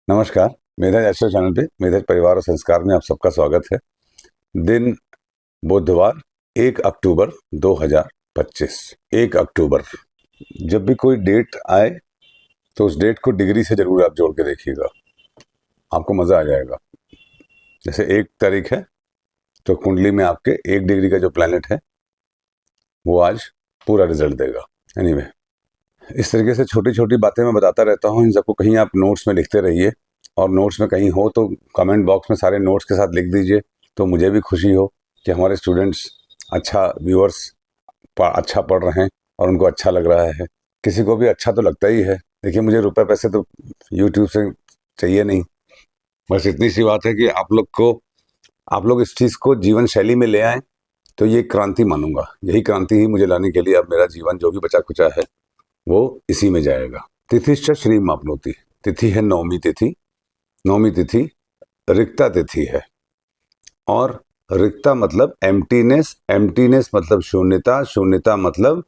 नमस्कार। मेधाज astro channel पे मेधाज परिवार और संस्कार में आप सबका स्वागत है। दिन बुधवार 1 अक्टूबर 2025। 1 अक्टूबर जब भी कोई डेट आए तो उस डेट को डिग्री से जरूर आप जोड़ के देखिएगा, आपको मजा आ जाएगा। जैसे 1 तारीख है तो कुंडली में आपके 1 डिग्री का जो प्लैनेट है वो आज पूरा रिजल्ट देगा। एनीवे, इस तरीके से छोटी छोटी बातें मैं बताता रहता हूँ। इन सबको कहीं आप नोट्स में लिखते रहिए, और नोट्स में कहीं हो तो कमेंट बॉक्स में सारे नोट्स के साथ लिख दीजिए, तो मुझे भी खुशी हो कि हमारे स्टूडेंट्स अच्छा, व्यूअर्स अच्छा पढ़ रहे हैं और उनको अच्छा लग रहा है। किसी को भी अच्छा तो लगता ही है। देखिए, मुझे रुपए पैसे तो यूट्यूब से चाहिए नहीं, बस इतनी सी बात है कि आप लोग इस चीज़ को जीवन शैली में ले आएँ तो ये क्रांति मानूंगा। यही क्रांति ही मुझे लाने के लिए अब मेरा जीवन जो भी बचा खुचा है वो इसी में जाएगा। तिथिश्च श्री मापनोति, तिथि है नवमी तिथि। नवमी तिथि रिक्ता तिथि है, और रिक्ता मतलब एम्प्टीनेस, एम्प्टीनेस मतलब शून्यता, शून्यता मतलब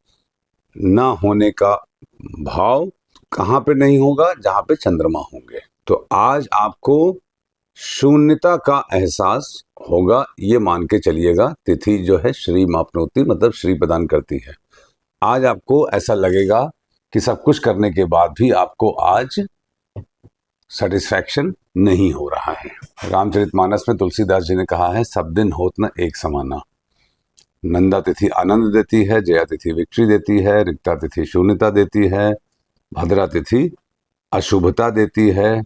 ना होने का भाव। कहाँ पे नहीं होगा? जहाँ पे चंद्रमा होंगे। तो आज आपको शून्यता का एहसास होगा, ये मान के चलिएगा। तिथि जो है श्री मापनोति मतलब श्री प्रदान करती है। आज आपको ऐसा लगेगा कि सब कुछ करने के बाद भी आपको आज सेटिस्फैक्शन नहीं हो रहा है। रामचरितमानस में तुलसीदास जी ने कहा है, सब दिन होत न एक समाना। नंदा तिथि आनंद देती है, जया तिथि विक्ट्री देती है, रिक्ता तिथि शून्यता देती है, भद्रा तिथि अशुभता देती है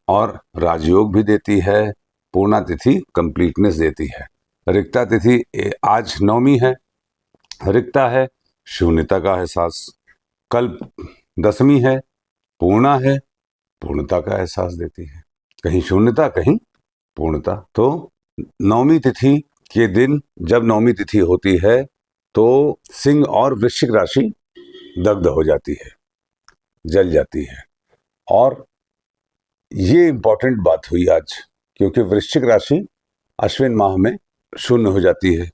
और राजयोग भी देती है, पूर्णा तिथि कंप्लीटनेस देती है। रिक्ता तिथि आज नवमी है, रिक्ता है, शून्यता का एहसास। कल दसवीं है, पूर्णा है, पूर्णता का एहसास देती है। कहीं शून्यता कहीं पूर्णता। तो नवमी तिथि के दिन जब नवमी तिथि होती है तो सिंह और वृश्चिक राशि दग्ध हो जाती है, जल जाती है। और ये इंपॉर्टेंट बात हुई आज, क्योंकि वृश्चिक राशि अश्विन माह में शून्य हो जाती है,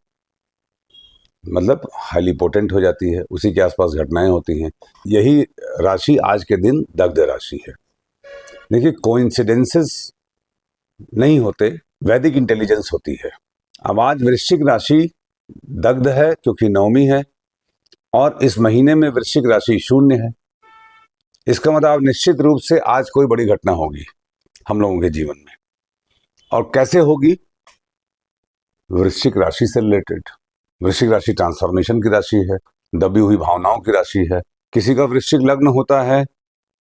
मतलब हाईली पोटेंट हो जाती है। उसी के आसपास घटनाएं होती हैं। यही राशि आज के दिन दग्ध राशि है। देखिए, कोइंसिडेंसेस नहीं होते, वैदिक इंटेलिजेंस होती है। अब आज वृश्चिक राशि दग्ध है क्योंकि नवमी है, और इस महीने में वृश्चिक राशि शून्य है। इसका मतलब निश्चित रूप से आज कोई बड़ी घटना होगी हम लोगों के जीवन में। और कैसे होगी? वृश्चिक राशि से रिलेटेड। वृश्चिक राशि ट्रांसफॉर्मेशन की राशि है, दबी हुई भावनाओं की राशि है। किसी का वृश्चिक लग्न होता है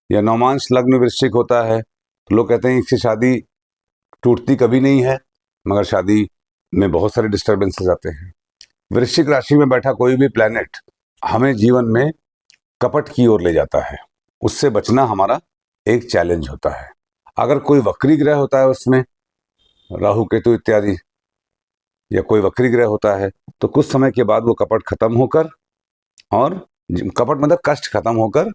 या नौमांश लग्न वृश्चिक होता है तो लोग कहते हैं इसकी शादी टूटती कभी नहीं है, मगर शादी में बहुत सारे डिस्टर्बेंसेस आते हैं। वृश्चिक राशि में बैठा कोई भी प्लैनेट हमें जीवन में कपट की ओर ले जाता है। उससे बचना हमारा एक चैलेंज होता है। अगर कोई वक्री ग्रह होता है उसमें, राहु केतु इत्यादि, या कोई वक्री ग्रह होता है, तो कुछ समय के बाद वो कपट खत्म होकर, और कपट मतलब कष्ट खत्म होकर,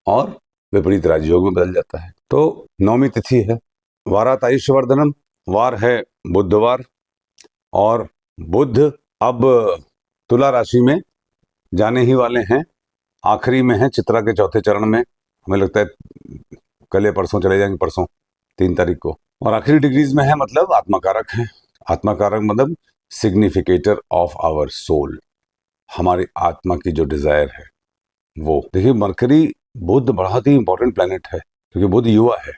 और विपरीत राजयोग में बदल जाता है। तो नवमी तिथि है, वारात आयुष्यवर्धनम, वार है बुधवार, और बुध अब तुला राशि में जाने ही वाले हैं। आखिरी में है, चित्रा के चौथे चरण में। हमें लगता है कल या परसों चले जाएंगे, परसों 3 तारीख को। और आखिरी डिग्रीज में है, मतलब आत्माकारक है। आत्माकारक मतलब सिग्निफिकेटर ऑफ आवर सोल, हमारी आत्मा की जो डिजायर है वो। देखिए, मरकरी, बुध बहुत ही इंपॉर्टेंट प्लैनेट है, क्योंकि बुध युवा है,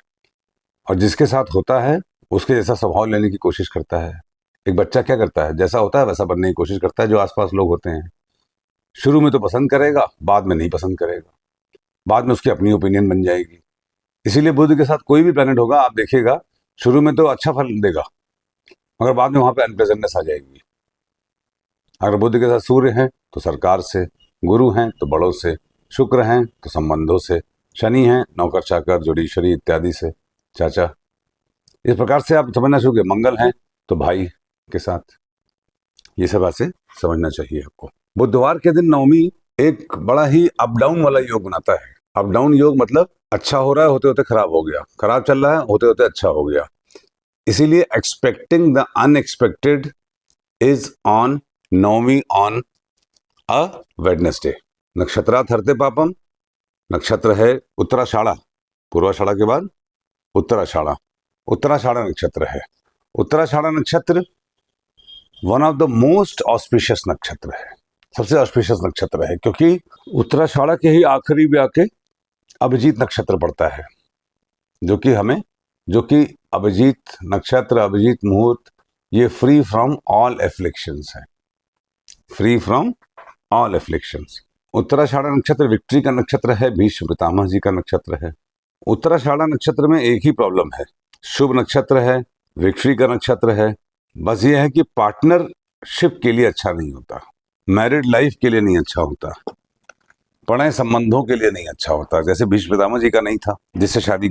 और जिसके साथ होता है उसके जैसा स्वभाव लेने की कोशिश करता है। एक बच्चा क्या करता है, जैसा होता है वैसा बनने की कोशिश करता है। जो आसपास लोग होते हैं, शुरू में तो पसंद करेगा, बाद में नहीं पसंद करेगा, बाद में उसकी अपनी ओपिनियन बन जाएगी। इसीलिए बुध के साथ कोई भी प्लैनेट होगा, आप देखिएगा शुरू में तो अच्छा फल देगा, मगर बाद में वहां पे अनप्लेजेंटनेस आ जाएगी। अगर बुध के साथ सूर्य हैं तो सरकार से, गुरु हैं तो बड़ों से, शुक्र हैं तो संबंधों से, शनि हैं नौकर चाकर जुडिशरी इत्यादि से, चाचा। इस प्रकार से आप समझना शुरू करें। मंगल हैं तो भाई के साथ। ये सब ऐसे समझना चाहिए आपको। बुधवार के दिन नवमी एक बड़ा ही अप डाउन वाला योग बनाता है। अप डाउन योग मतलब अच्छा हो रहा है, होते होते खराब हो गया, खराब चल रहा है, होते होते अच्छा हो गया। इसीलिए expecting the unexpected is on Navami on a Wednesday. नक्षत्रात हरते पापम, नक्षत्र है उत्तराषाढ़ा, पूर्वाषाढ़ा के बाद उत्तराषाढ़ा। उत्तराषाढ़ा नक्षत्र है। उत्तराषाढ़ा नक्षत्र one of the most auspicious नक्षत्र है, सबसे ऑस्पिशियस नक्षत्र है, क्योंकि उत्तराषाढ़ा के ही आखिरी में आके अभिजीत नक्षत्र पड़ता है, जो कि अभिजीत नक्षत्र, अभिजीत मुहूर्त, ये फ्री फ्रॉम ऑल एफ्लिक्शंस है, free from all afflictions. Uttarashadha नक्षत्र विक्ट्री का नक्षत्र है, भीष्म पितामह जी का नक्षत्र है। उत्तराषाढ़ा नक्षत्र में एक ही प्रॉब्लम है, शुभ नक्षत्र है, विक्ट्री का नक्षत्र है, बस ये है कि पार्टनरशिप के लिए अच्छा नहीं होता, मैरिड लाइफ के लिए नहीं अच्छा होता, प्रणय संबंधों के लिए नहीं अच्छा होता। जैसे भीष्म पितामह जी का नहीं था, जिससे शादी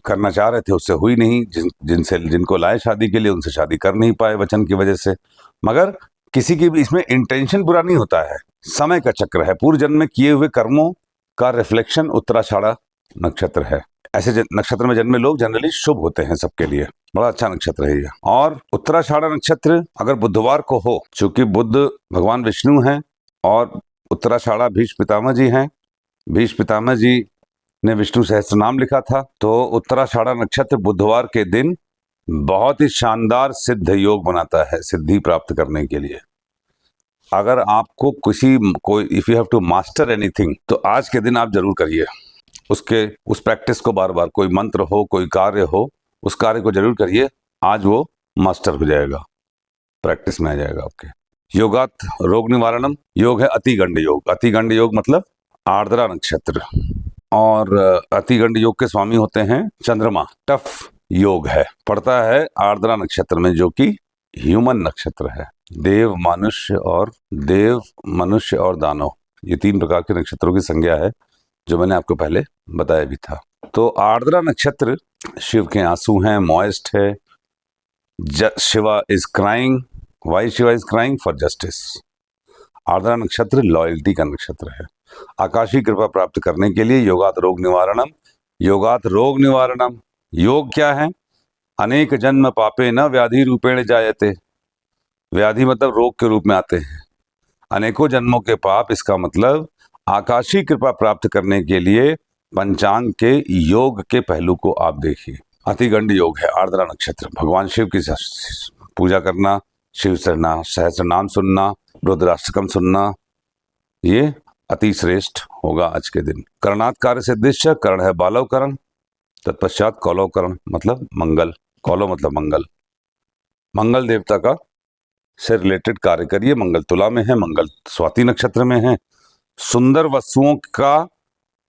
करना चाह रहे थे उससे हुई नहीं, जिनको लाए शादी के लिए उनसे शादी कर नहीं पाए वचन की वजह से। मगर किसी की भी इसमें इंटेंशन बुरा नहीं होता है, समय का चक्र है, पूर्व जन्म में किए हुए कर्मों का रिफ्लेक्शन उत्तराषाढ़ा नक्षत्र है। ऐसे नक्षत्र में जन्मे लोग जनरली शुभ होते हैं सबके लिए, बड़ा अच्छा नक्षत्र है ये। और उत्तराषाढ़ा नक्षत्र अगर बुधवार को हो, चूंकि बुध भगवान विष्णु हैं और उत्तराषाढ़ा भीष्म पितामह जी हैं, भीष्म पितामह जी ने विष्णु सहस्त्र नाम लिखा था, तो उत्तराषाढ़ा नक्षत्र बुधवार के दिन बहुत ही शानदार सिद्ध योग बनाता है सिद्धि प्राप्त करने के लिए। अगर आपको कोई if you have to master anything, तो आज के दिन आप जरूर करिए उस प्रैक्टिस को बार बार, कोई मंत्र हो, कोई कार्य हो, उस कार्य को जरूर करिए, आज वो मास्टर हो जाएगा, प्रैक्टिस में आ जाएगा आपके। योगात रोग निवारणम योग है अतिगंड योग। अतिगंड योग मतलब आर्द्रा नक्षत्र, और अतिगंड योग के स्वामी होते हैं चंद्रमा। टफ योग है, पड़ता है आर्द्रा नक्षत्र में, जो कि ह्यूमन नक्षत्र है। देव मनुष्य और दानव, ये 3 प्रकार के नक्षत्रों की संज्ञा है, जो मैंने आपको पहले बताया भी था। तो आर्द्रा नक्षत्र शिव के आंसू हैं, मॉइस्ट है। Shiva is crying, why Shiva is crying for justice. Ardra नक्षत्र लॉयल्टी का नक्षत्र है। आकाशीय कृपा प्राप्त करने के लिए योगात रोग निवारणम। योगात रोग निवारणम, योग क्या है? अनेक जन्म पापे न व्याधि रूपेण जायते। व्याधि मतलब रोग के रूप में आते हैं, अनेकों जन्मों के पाप। इसका मतलब आकाशीय कृपा प्राप्त करने के लिए पंचांग के योग के पहलू को आप देखिए। अतिगंड योग है आर्द्रा नक्षत्र। भगवान शिव की पूजा करना, शिव सहस्त्र नाम सुनना, रुद्राष्टकम सुनना, ये अति श्रेष्ठ होगा आज के दिन। करणात् कार्य सिद्धिश्च, कर्ण है बालव करण, तत्पश्चात कौलव करण मतलब मंगल। कौलव मतलब मंगल, मंगल देवता का से रिलेटेड कार्य करिए। मंगल तुला में है, मंगल स्वाति नक्षत्र में है। सुंदर वस्तुओं का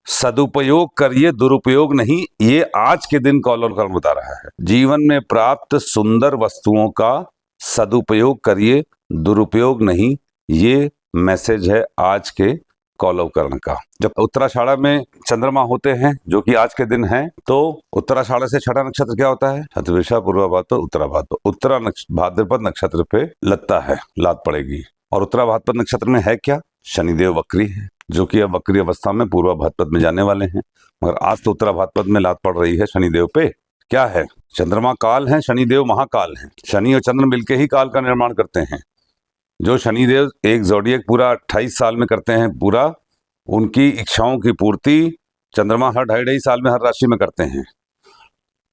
सदुपयोग करिए, दुरुपयोग नहीं। ये आज के दिन कौलव करण बता रहा है। जीवन में प्राप्त सुंदर वस्तुओं का सदुपयोग करिए, दुरुपयोग नहीं। ये मैसेज है आज के कौलव करण का। जब उत्तराषाढ़ा में चंद्रमा होते हैं, जो कि आज के दिन है, तो उत्तराषाढ़ा से छठा नक्षत्र क्या होता है? शतभिषा, पूर्वाभाद्र, उत्तराभाद्र। भाद्रपद नक्षत्र पे लगता है, लात पड़ेगी। और उत्तराभाद्रपद नक्षत्र में है क्या? शनिदेव वक्री है, जो कि अब वक्री अवस्था में पूर्वाभाद्रपद में जाने वाले हैं। मगर आज तो उत्तराभाद्रपद में लात पड़ रही है शनिदेव पे। क्या है? चंद्रमा काल है, शनिदेव महाकाल है। शनि और चंद्र मिलकर ही काल का निर्माण करते हैं। जो शनिदेव एक ज़ोडिएक पूरा 28 साल में करते हैं, पूरा उनकी इच्छाओं की पूर्ति चंद्रमा हर 2.5 साल में हर राशि में करते हैं।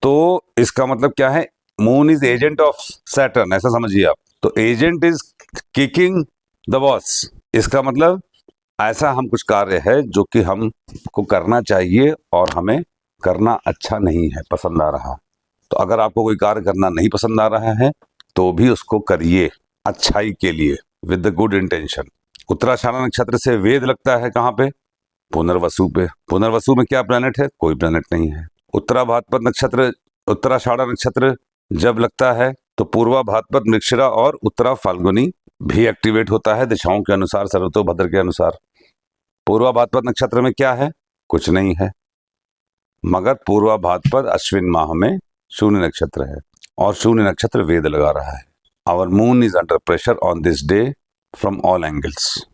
तो इसका मतलब क्या है? Moon is agent of Saturn, ऐसा समझिए आप। तो agent is kicking the boss. इसका मतलब ऐसा हम कुछ कार्य है जो कि हमको करना चाहिए और हमें करना अच्छा नहीं है, पसंद आ रहा। तो अगर आपको कोई कार्य करना नहीं पसंद आ रहा है, तो भी उसको करिए अच्छाई के लिए, with the good intention. Uttarashadha नक्षत्र से वेद लगता है कहाँ पे? पुनर्वसु पे। पुनर्वसु में क्या प्लैनेट है? कोई प्लैनेट नहीं है। उत्तराभाद्रपद नक्षत्र, उत्तराषाढ़ा नक्षत्र जब लगता है तो पूर्वा भाद्रपद, मृगशिरा और उत्तरा फाल्गुनी भी एक्टिवेट होता है दिशाओं के अनुसार, सरतो भद्र के अनुसार। पूर्वा भाद्रपद नक्षत्र में क्या है? कुछ नहीं है। मगर पूर्वा भाद्रपद अश्विन माह में शून्य नक्षत्र है, और शून्य नक्षत्र वेद लगा रहा है। Our moon is under pressure on this day from all angles.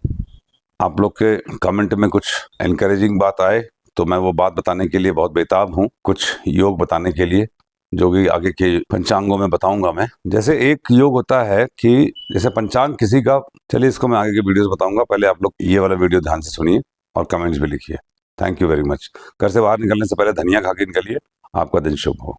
आप लोग के कमेंट में कुछ एनकरेजिंग बात आए तो मैं वो बात बताने के लिए बहुत बेताब हूँ, कुछ योग बताने के लिए, जो कि आगे के पंचांगों में बताऊंगा मैं। जैसे एक योग होता है कि जैसे पंचांग किसी का, चलिए इसको मैं आगे के वीडियोस बताऊंगा। पहले आप लोग ये वाला वीडियो ध्यान से सुनिए और कमेंट्स भी लिखिए। Thank you very much. घर से बाहर निकलने से पहले धनिया खा के निकलिए, आपका दिन शुभ हो।